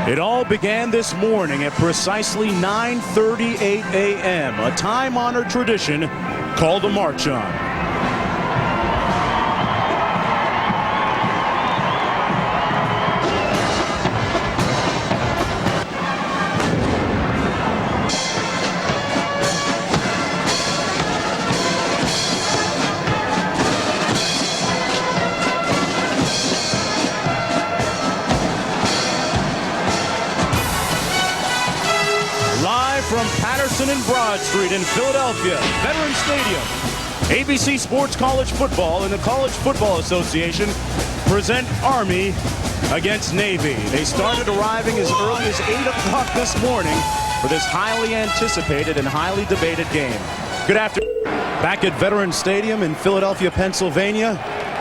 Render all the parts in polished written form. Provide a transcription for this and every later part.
It all began this morning at precisely 9:38 a.m., a time-honored tradition called the March On. From Patterson and Broad Street in Philadelphia, Veterans Stadium, ABC Sports College Football and the College Football Association present Army against Navy. They started arriving as early as 8 o'clock this morning for this highly anticipated and highly debated game. Good afternoon. Back at Veterans Stadium in Philadelphia, Pennsylvania,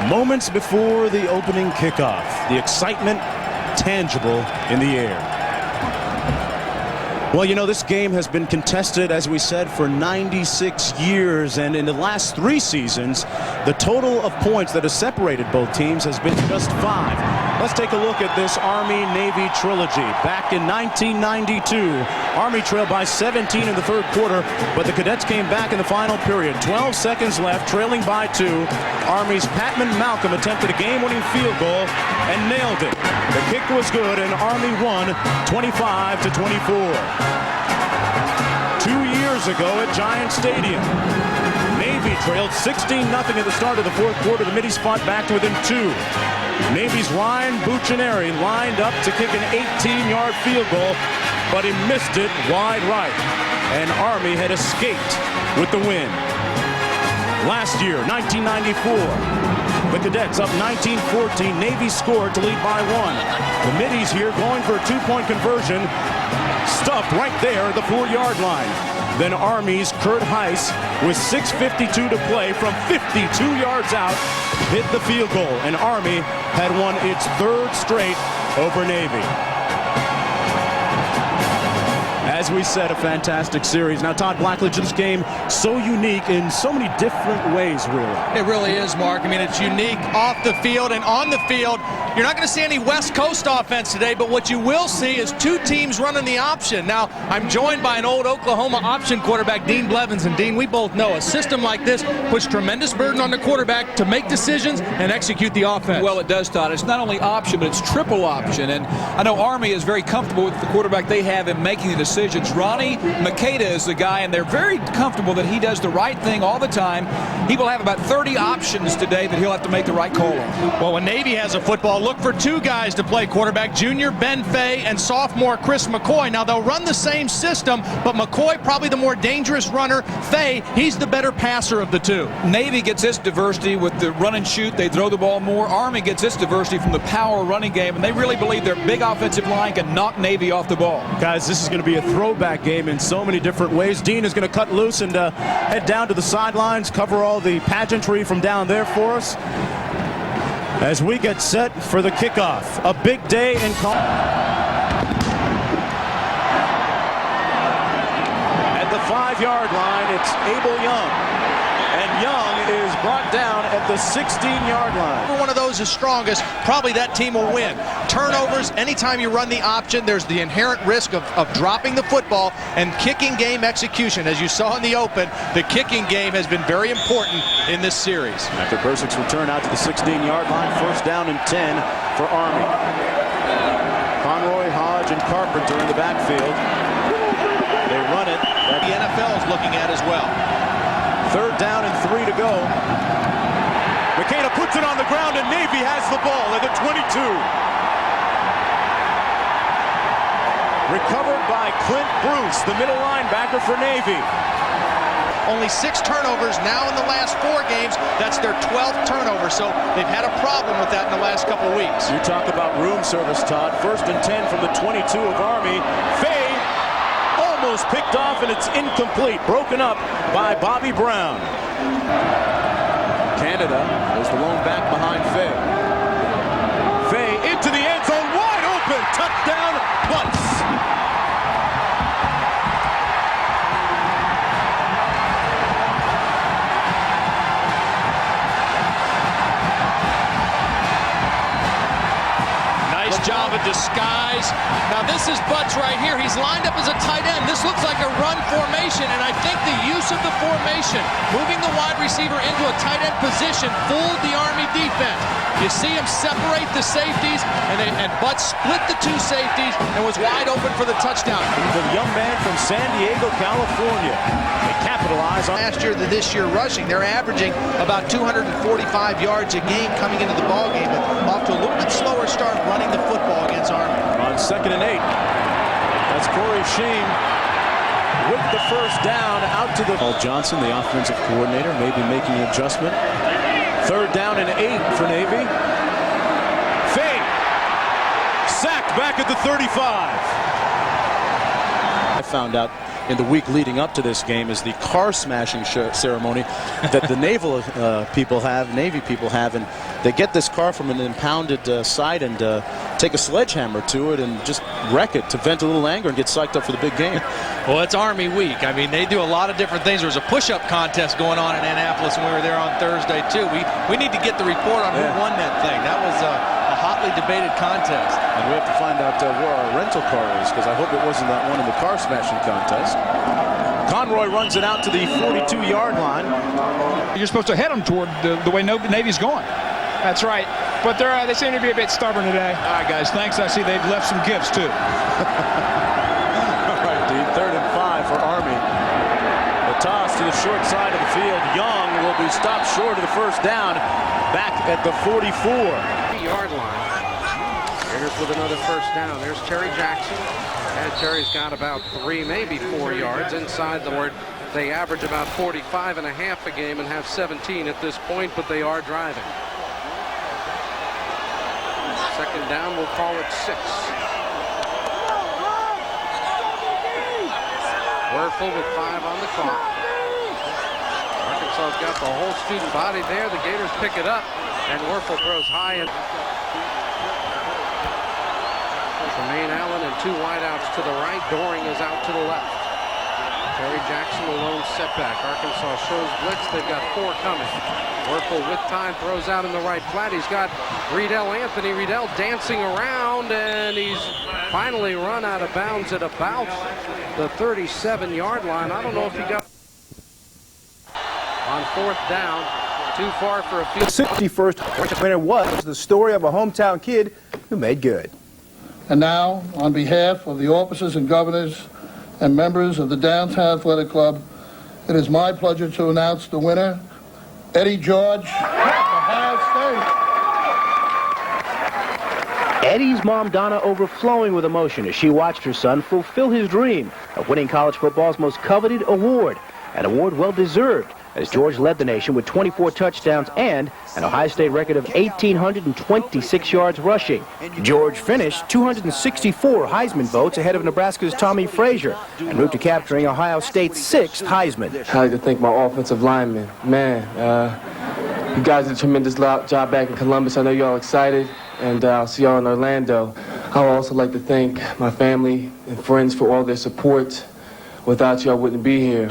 moments before the opening kickoff. The excitement tangible in the air. Well, you know, this game has been contested, as we said, for 96 years, and in the last 3 seasons, the total of points that has separated both teams has been just 5. Let's take a look at this Army-Navy trilogy. Back in 1992, Army trailed by 17 in the third quarter, but the Cadets came back in the final period. 12 seconds left, trailing by 2. Army's Patman Malcolm attempted a game-winning field goal and nailed it. The kick was good, and Army won 25-24. 2 years ago at Giant Stadium, Navy trailed 16-0 at the start of the fourth quarter. The Middies fought back to within 2. Navy's Ryan Buccineri lined up to kick an 18-yard field goal, but he missed it wide right, and Army had escaped with the win. Last year, 1994, the Cadets up 19-14. Navy scored to lead by 1. The Middies here going for a 2-point conversion. Stuffed right there at the 4-yard line. Then Army's Kurt Heiss, with 6:52 to play from 52 yards out, hit the field goal, and Army had won its 3rd straight over Navy. As we said, a fantastic series. Now, Todd Blackledge, this game so unique in so many different ways, really. It really is, Mark. I mean, it's unique off the field and on the field. You're not going to see any West Coast offense today, but what you will see is 2 teams running the option. Now, I'm joined by an old Oklahoma option quarterback, Dean Blevins. And, Dean, we both know a system like this puts tremendous burden on the quarterback to make decisions and execute the offense. Well, it does, Todd. It's not only option, but it's triple option. And I know Army is very comfortable with the quarterback they have in making the decisions. Ronnie Makeda is the guy, and they're very comfortable that he does the right thing all the time. He will have about 30 options today that he'll have to make the right call on. Well, when Navy has a football, look for 2 guys to play quarterback, junior Ben Fay and sophomore Chris McCoy. Now, they'll run the same system, but McCoy probably the more dangerous runner. Fay, he's the better passer of the 2. Navy gets its diversity with the run and shoot. They throw the ball more. Army gets its diversity from the power running game, and they really believe their big offensive line can knock Navy off the ball. Guys, this is going to be a throwback game in so many different ways. Dean is going to cut loose and head down to the sidelines, cover all the pageantry from down there for us as we get set for the kickoff. A big day in at the 5-yard line. It's Abel Young, and Young is brought down at the 16-yard line. One of those is strongest, probably that team will win. Turnovers, anytime you run the option, there's the inherent risk of dropping the football, and kicking game execution. As you saw in the open, the kicking game has been very important in this series. After Bursick's return out to the 16-yard line, 1st down and 10 for Army. Conroy, Hodge, and Carpenter in the backfield. They run it. That the NFL is looking at as well. 3rd down and 3 to go. Makeda puts it on the ground, and Navy has the ball at the 22. Recovered by Clint Bruce, the middle linebacker for Navy. Only 6 turnovers now in the last 4 games. That's their 12th turnover, so they've had a problem with that in the last couple weeks. You talk about room service, Todd. 1st and 10 from the 22 of Army. Fay almost picked off, and it's incomplete. Broken up by Bobby Brown. Canada is the lone back behind Fay. Fay into the end zone, wide open. Touchdown, Butts. job of disguise. Now this is Butts right here. He's lined up as a tight end. This looks like a run formation, and I think the use of the formation, moving the wide receiver into a tight end position, fooled the Army defense. You see him separate the safeties, and Butts split the two safeties and was wide open for the touchdown. The young man from San Diego, California. They capitalize on Last year to this year rushing, they're averaging about 245 yards a game coming into the ball game, but off to a little bit slower start running the football against Army. on 2nd and 8. That's Corey Sheen with the first down out to the... Paul Johnson, the offensive coordinator, maybe making an adjustment. 3rd down and 8 for Navy. Fade. Sacked back at the 35. I found out in the week leading up to this game is the car smashing ceremony that the naval people have, Navy people have, and they get this car from an impounded site and take a sledgehammer to it and just wreck it to vent a little anger and get psyched up for the big game. Well, it's Army week. I mean, they do a lot of different things. There was a push-up contest going on in Annapolis when we were there on Thursday, too. We need to get the report on who won that thing. That was a hotly debated contest. And we have to find out where our rental car is, because I hope it wasn't that one in the car smashing contest. Conroy runs it out to the 42-yard line. You're supposed to head them toward the way Navy's going. That's right. But they seem to be a bit stubborn today. All right, guys, thanks. I see they've left some gifts, too. All right, Dean, 3rd and 5 for Army. The toss to the short side of the field. Young will be stopped short of the first down, back at the 44-yard line. Raiders with another first down. There's Terry Jackson. And Terry's got about 3, maybe 4 yards inside the word. They average about 45 and a half a game and have 17 at this point, but they are driving. 2nd down, we'll call it 6. Werfel with 5 on the clock. Arkansas's got the whole student body there. The Gators pick it up, and Werfel throws high. And Tremaine Allen and 2 wideouts to the right. Doring is out to the left. Terry Jackson alone setback. Arkansas shows blitz. They've got 4 coming. Werfel with time throws out in the right flat. He's got Anthony Riedel dancing around, and he's finally run out of bounds at about the 37-yard line. I don't know if he got on 4th down. Too far for a field. 61st winner was the story of a hometown kid who made good. And now, on behalf of the officers and governors and members of the Downtown Athletic Club, it is my pleasure to announce the winner, Eddie George, Ohio State. Eddie's mom, Donna, overflowing with emotion as she watched her son fulfill his dream of winning college football's most coveted award, an award well-deserved, as George led the nation with 24 touchdowns and an Ohio State record of 1,826 yards rushing. George finished 264 Heisman votes ahead of Nebraska's Tommy Frazier en route to capturing Ohio State's 6th Heisman. I'd like to thank my offensive linemen. Man, you guys did a tremendous job back in Columbus. I know you're all excited, and I'll see y'all in Orlando. I would also like to thank my family and friends for all their support. Without you, I wouldn't be here.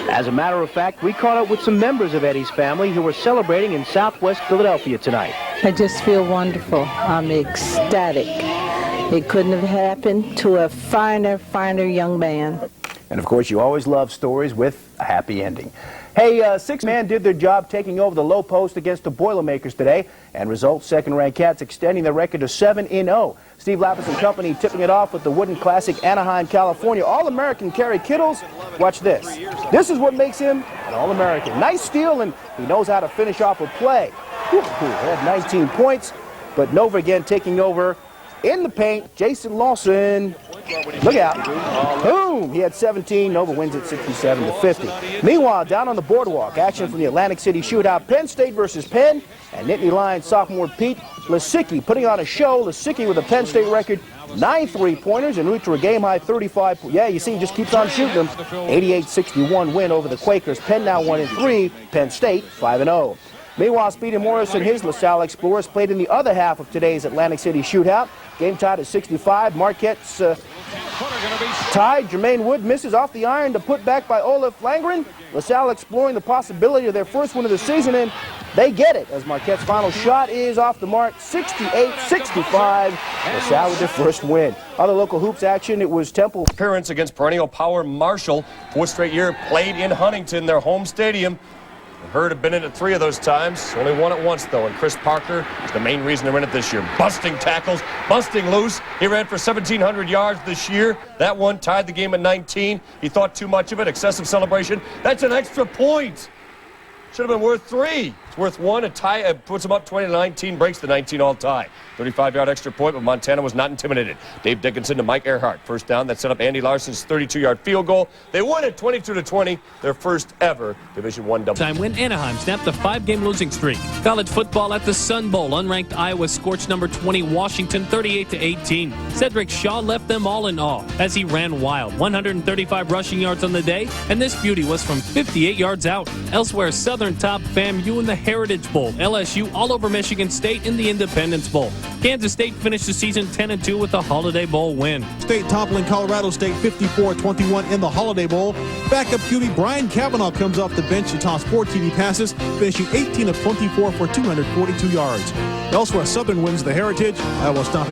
As a matter of fact, we caught up with some members of Eddie's family who were celebrating in Southwest Philadelphia tonight. I just feel wonderful. I'm ecstatic. It couldn't have happened to a finer young man. And of course, you always love stories with a happy ending. Hey, 6 men did their job taking over the low post against the Boilermakers today, and results, second-ranked Cats extending their record to 7-0. Steve Lapis and company tipping it off with the Wooden Classic, Anaheim, California. All-American Kerry Kittles. Watch this. This is what makes him an All-American. Nice steal, and he knows how to finish off a play. Whew, had 19 points, but Nova again taking over in the paint. Jason Lawson. Look out. Boom. He had 17. Nova wins it 67-50. Meanwhile, down on the boardwalk, action from the Atlantic City shootout. Penn State versus Penn. And Nittany Lions sophomore Pete Lisicki putting on a show. Lisicki with a Penn State record, 9 3-pointers en route to a game-high 35. Yeah, you see, he just keeps on shooting them. 88-61 win over the Quakers. Penn now 1-3. Penn State 5-0. Meanwhile, Speedy Morris and his LaSalle Explorers played in the other half of today's Atlantic City shootout. Game tied at 65. Marquette's tied. Jermaine Wood misses off the iron to put back by Olaf Langren. LaSalle exploring the possibility of their first win of the season, and They get it as Marquette's final shot is off the mark, 68-65. LaSalle with their first win. Other local hoops action, it was Temple. Appearance against perennial power Marshall. 4th straight year played in Huntington, their home stadium. Hurd have been in it 3 of those times. Only won it once, though, and Chris Parker is the main reason they're in it this year. Busting tackles, busting loose. He ran for 1,700 yards this year. That one tied the game at 19. He thought too much of it. Excessive celebration. That's an extra point. Should have been worth 3. It's worth 1. A tie puts them up 20-19, breaks the 19 all-tie. 35-yard extra point, but Montana was not intimidated. Dave Dickinson to Mike Earhart. First down, that set up Andy Larson's 32-yard field goal. They win it 22-20, their first ever Division I double. Time win, Anaheim snapped the 5-game losing streak. College football at the Sun Bowl. Unranked Iowa scorched number 20 Washington 38-18. Cedric Shaw left them all in awe as he ran wild. 135 rushing yards on the day, and this beauty was from 58 yards out. Elsewhere, Southern top FAMU in the Heritage Bowl. LSU all over Michigan State in the Independence Bowl. Kansas State finished the season 10-2 with a Holiday Bowl win. State toppling Colorado State 54-21 in the Holiday Bowl. Backup QB Brian Cavanaugh comes off the bench to toss 4 TD passes, finishing 18 of 24 for 242 yards. Elsewhere, Southern wins the Heritage. Iowa stopped